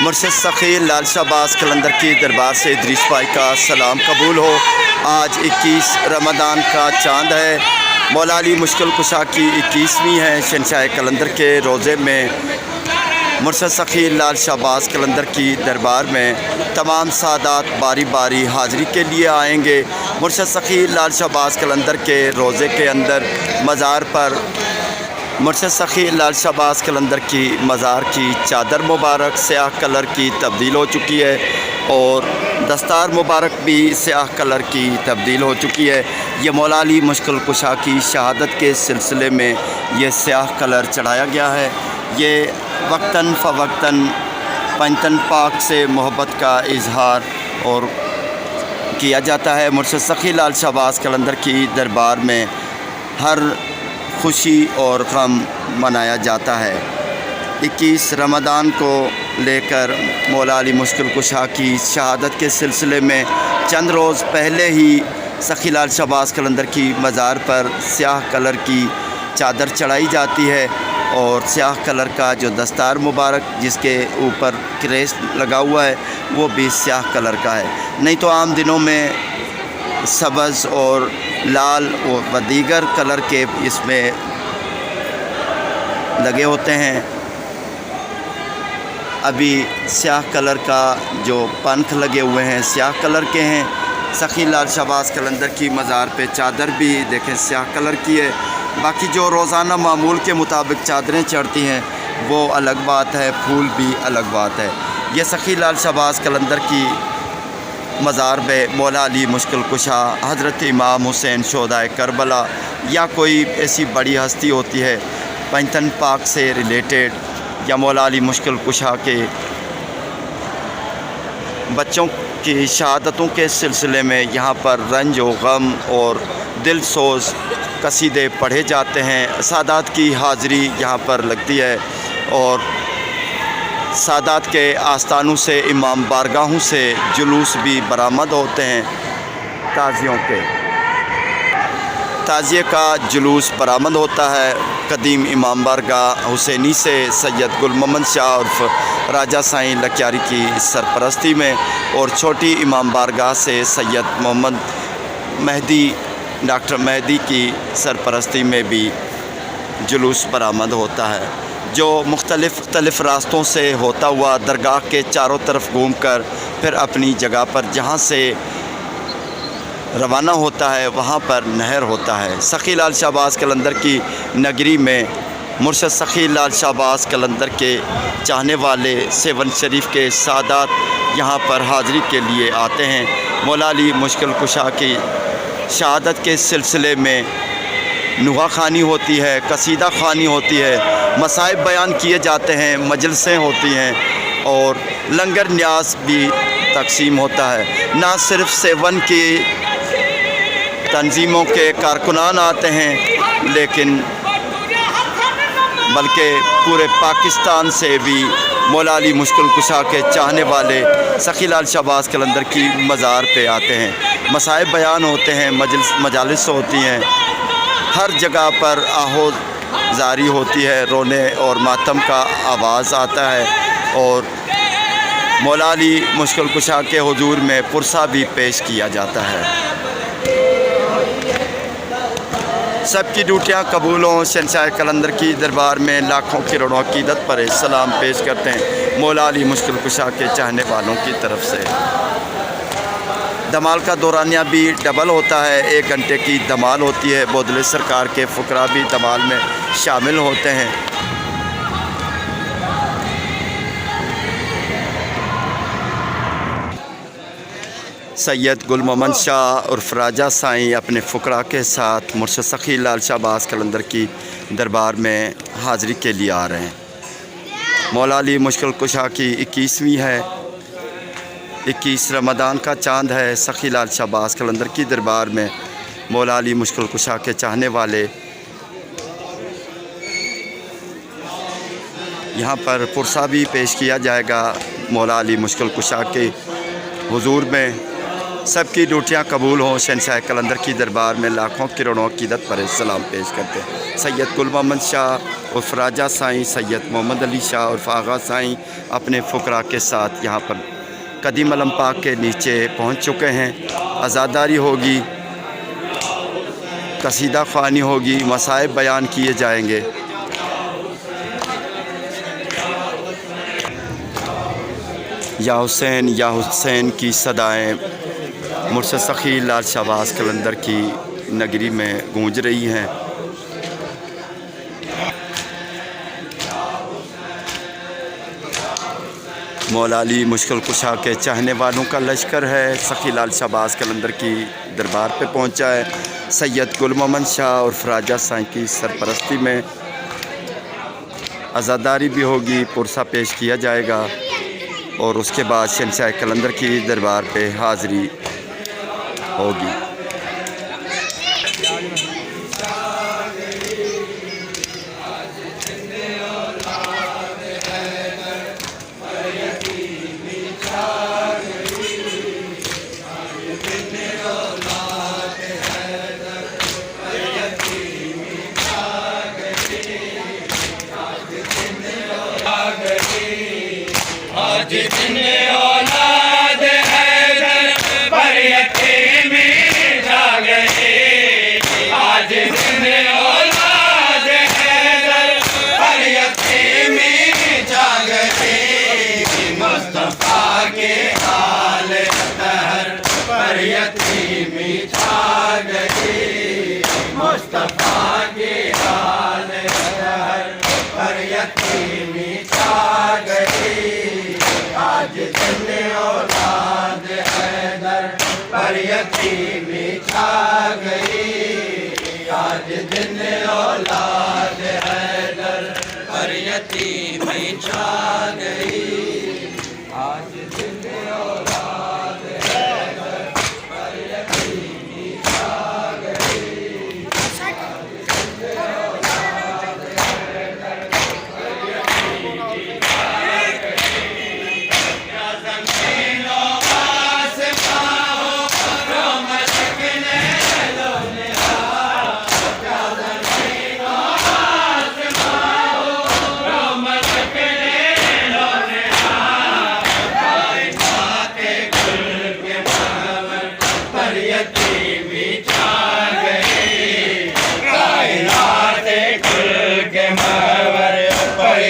مرشد سخی لال شہباز قلندر کی دربار سے ادریس بھائی کا سلام قبول ہو۔ آج 21 رمضان کا چاند ہے، مولا علی مشکل کشا کی 21ویں ہے۔ شہنشاہ قلندر کے روضے میں مرشد سخی لال شہباز قلندر کی دربار میں تمام سادات باری باری حاضری کے لیے آئیں گے۔ مرشد سخی لال شہباز قلندر کے روضے کے اندر مزار پر مرشد سخی لال شہباز قلندر کی مزار کی چادر مبارک سیاہ کلر کی تبدیل ہو چکی ہے اور دستار مبارک بھی سیاہ کلر کی تبدیل ہو چکی ہے۔ یہ مولا علی مشکل کشا کی شہادت کے سلسلے میں یہ سیاہ کلر چڑھایا گیا ہے۔ یہ وقتاً فوقتاً پنجتن پاک سے محبت کا اظہار اور کیا جاتا ہے۔ مرشد سخی لال شہباز قلندر کی دربار میں ہر خوشی اور غم منایا جاتا ہے۔ 21 رمضان کو لے کر مولا علی مشکل کشا کی شہادت کے سلسلے میں چند روز پہلے ہی سخی لال شہباز قلندر کی مزار پر سیاہ کلر کی چادر چڑھائی جاتی ہے اور سیاہ کلر کا جو دستار مبارک جس کے اوپر کریس لگا ہوا ہے وہ بھی سیاہ کلر کا ہے۔ نہیں تو عام دنوں میں سبز اور لال و دیگر کلر کے اس میں لگے ہوتے ہیں۔ ابھی سیاہ کلر کا جو پنکھ لگے ہوئے ہیں سیاہ کلر کے ہیں۔ سخی لال شہباز قلندر کی مزار پہ چادر بھی دیکھیں سیاہ کلر کی ہے۔ باقی جو روزانہ معمول کے مطابق چادریں چڑھتی ہیں وہ الگ بات ہے، پھول بھی الگ بات ہے۔ یہ سخی لال شہباز قلندر کی مزار پہ مولا علی مشکل کشا، حضرت امام حسین شہدائے کربلا یا کوئی ایسی بڑی ہستی ہوتی ہے پنجتن پاک سے ریلیٹڈ یا مولا علی مشکل کشا کے بچوں کی شہادتوں کے سلسلے میں یہاں پر رنج و غم اور دل سوز قصیدے پڑھے جاتے ہیں۔ سادات کی حاضری یہاں پر لگتی ہے اور سادات کے آستانوں سے امام بارگاہوں سے جلوس بھی برآمد ہوتے ہیں۔ تازیوں کے تعزیے کا جلوس برآمد ہوتا ہے۔ قدیم امام بارگاہ حسینی سے سید گل محمد شاہ عرف راجہ سائیں لکیاری کی سرپرستی میں اور چھوٹی امام بارگاہ سے سید محمد مہدی ڈاکٹر مہدی کی سرپرستی میں بھی جلوس برآمد ہوتا ہے، جو مختلف راستوں سے ہوتا ہوا درگاہ کے چاروں طرف گھوم کر پھر اپنی جگہ پر جہاں سے روانہ ہوتا ہے وہاں پر نہر ہوتا ہے۔ سخی لال شہباز قلندر کی نگری میں مرشد سخی لال شہباز قلندر کے چاہنے والے سیون شریف کے سادات یہاں پر حاضری کے لیے آتے ہیں۔ مولا علی مشکل کشا کی شہادت کے سلسلے میں نوحہ خوانی ہوتی ہے، قصیدہ خوانی ہوتی ہے، مصائب بیان کیے جاتے ہیں، مجلسیں ہوتی ہیں اور لنگر نیاز بھی تقسیم ہوتا ہے۔ نہ صرف سیون کی تنظیموں کے کارکنان آتے ہیں لیکن بلکہ پورے پاکستان سے بھی مولا علی مشکل کشا کے چاہنے والے سخی لال شہباز قلندر کی مزار پہ آتے ہیں۔ مصائب بیان ہوتے ہیں، مجالس ہوتی ہیں، ہر جگہ پر آہو زاری ہوتی ہے، رونے اور ماتم کا آواز آتا ہے اور مولا علی مشکل کشا کے حضور میں پرسہ بھی پیش کیا جاتا ہے۔ سب کی ڈیوٹیاں قبول ہوں۔ شہنشاہ قلندر کی دربار میں لاکھوں کروڑوں عقیدت پر سلام پیش کرتے ہیں مولا علی مشکل کشا کے چاہنے والوں کی طرف سے۔ دمال کا دورانیہ بھی ڈبل ہوتا ہے، 1 گھنٹے کی دمال ہوتی ہے۔ بودلے سرکار کے فقراء بھی دمال میں شامل ہوتے ہیں۔ سید گل محمد شاہ عرف راجہ سائیں اپنے فقراء کے ساتھ مرشد سخی لال شہباز قلندر کی دربار میں حاضری کے لیے آ رہے ہیں۔ مولا علی مشکل کشا کی 21ویں ہے، 21 رمضان کا چاند ہے۔ سخی لال شہباز قلندر کی دربار میں مولا علی مشکل کشا کے چاہنے والے یہاں پر پرسہ بھی پیش کیا جائے گا مولا علی مشکل کشا کے حضور میں۔ سب کی ڈیوٹیاں قبول ہوں۔ شہنشاہ قلندر کی دربار میں لاکھوں کروڑوں عقیدت پر سلام پیش کرتے ہیں۔ سید گل محمد شاہ عرف راجہ سائیں، سید محمد علی شاہ عرف آغا سائیں اپنے فقراء کے ساتھ یہاں پر قدیم علم پاک کے نیچے پہنچ چکے ہیں۔ عزاداری ہوگی، قصیدہ خوانی ہوگی، مصائب بیان کیے جائیں گے۔ یا حسین یا حسین کی صدائیں مرشد سخی لال شہباز قلندر کی نگری میں گونج رہی ہیں۔ مولا علی مشکل کشا کے چاہنے والوں کا لشکر ہے، سخی لال شہباز قلندر کی دربار پہ پہنچا ہے۔ سید گل محمد شاہ عرف راجہ سائیں کی سرپرستی میں عزاداری بھی ہوگی، پرسہ پیش کیا جائے گا اور اس کے بعد شہنشاہ قلندر کی دربار پہ حاضری ہوگی۔ آج دن اولاد حیدر پر یتیمی جا گئی، آج دن اولاد حیدر پر یتیمی جا گئی، مصطفیٰ کے حال اطہر پر یتیمی جا گئی، مصطفیٰ کے حال اطہر پر یتیمی جا گئی، آج دن اولاد حیدر پر یتیمی چھا گئی، آج دن اولاد حیدر پر یتیمی چھا گئی، آج دن اولاد حیدر پر یتیمی چھا گئی،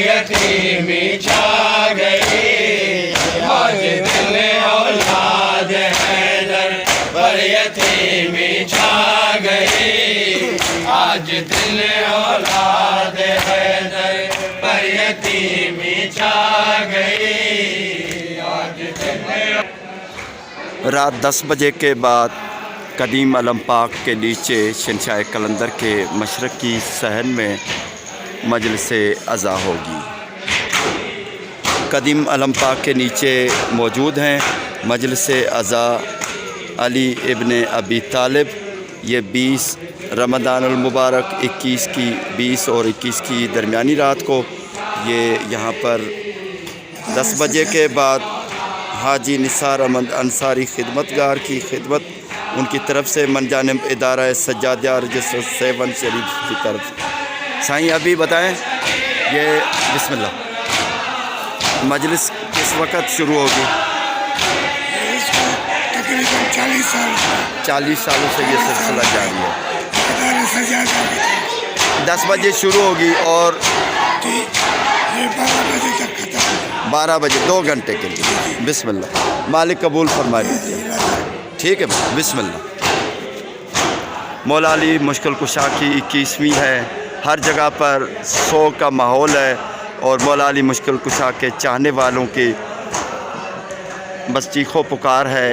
یتیمی چھا گئی، آج دن اولاد حیدر پر یتیمی چھا گئی، آج دن اولاد حیدر پر یتیمی چھا گئی، آج دن رات 10 بجے کے بعد قدیم علم پاک کے نیچے شہنشاہ قلندر کے مشرقی صحن میں مجلس عزا ہوگی۔ قدیم علم پاک کے نیچے موجود ہیں مجلس عزا علی ابن ابی طالب۔ یہ 20 رمضان المبارک 20 اور 21 کی درمیانی رات کو یہ یہاں پر 10 بجے کے بعد حاجی نثار احمد انصاری خدمتگار کی خدمت ان کی طرف سے من جانب ادارہ سجادیہ رجسٹر 7 شریف کی طرف سے۔ سائیں ابھی بتائیں یہ بسم اللہ مجلس کس وقت شروع ہوگی؟ اس کو تقریباً 40 سالوں سے یہ سلسلہ جاری ہے۔ ادارہ سجادہ میں 10 بجے شروع ہوگی اور یہ 12 بجے تک ختم، 12 بجے 2 گھنٹے کے لیے۔ بسم اللہ، مالک قبول فرما لیجیے۔ ٹھیک ہے بسم اللہ۔ مولا علی مشکل کشا کی 21ویں ہے، ہر جگہ پر سوگ کا ماحول ہے اور مولا علی مشکل کشا کے چاہنے والوں کی بس چیخ و پکار ہے،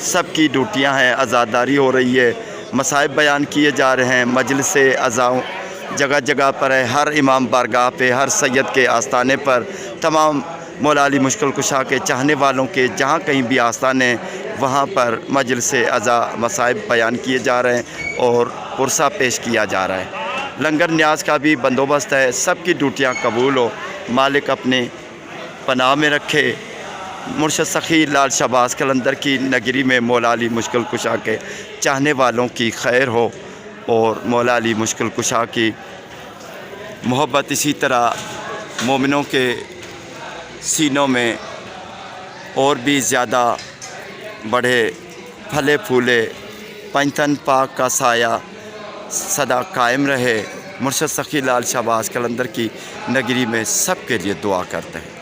سب کی ڈیوٹیاں ہیں، عزاداری ہو رہی ہے، مصائب بیان کیے جا رہے ہیں، مجلس عزا جگہ جگہ پر ہے، ہر امام بارگاہ پہ، ہر سید کے آستانے پر، تمام مولا علی مشکل کشا کے چاہنے والوں کے جہاں کہیں بھی آستانے وہاں پر مجلس عزا مصائب بیان کیے جا رہے ہیں اور پرسہ پیش کیا جا رہا ہے۔ لنگر نیاز کا بھی بندوبست ہے، سب کی ڈیوٹیاں قبول ہو، مالک اپنے پناہ میں رکھے، مرشد سخی لال شہباز قلندر کی نگری میں مولا علی مشکل کشا کے چاہنے والوں کی خیر ہو اور مولا علی مشکل کشا کی محبت اسی طرح مومنوں کے سینوں میں اور بھی زیادہ بڑھے، پھلے پھولے، پنجتن پاک کا سایہ سدا قائم رہے۔ مرشد سخی لال شہباز قلندر کی نگری میں سب کے لیے دعا کرتے ہیں۔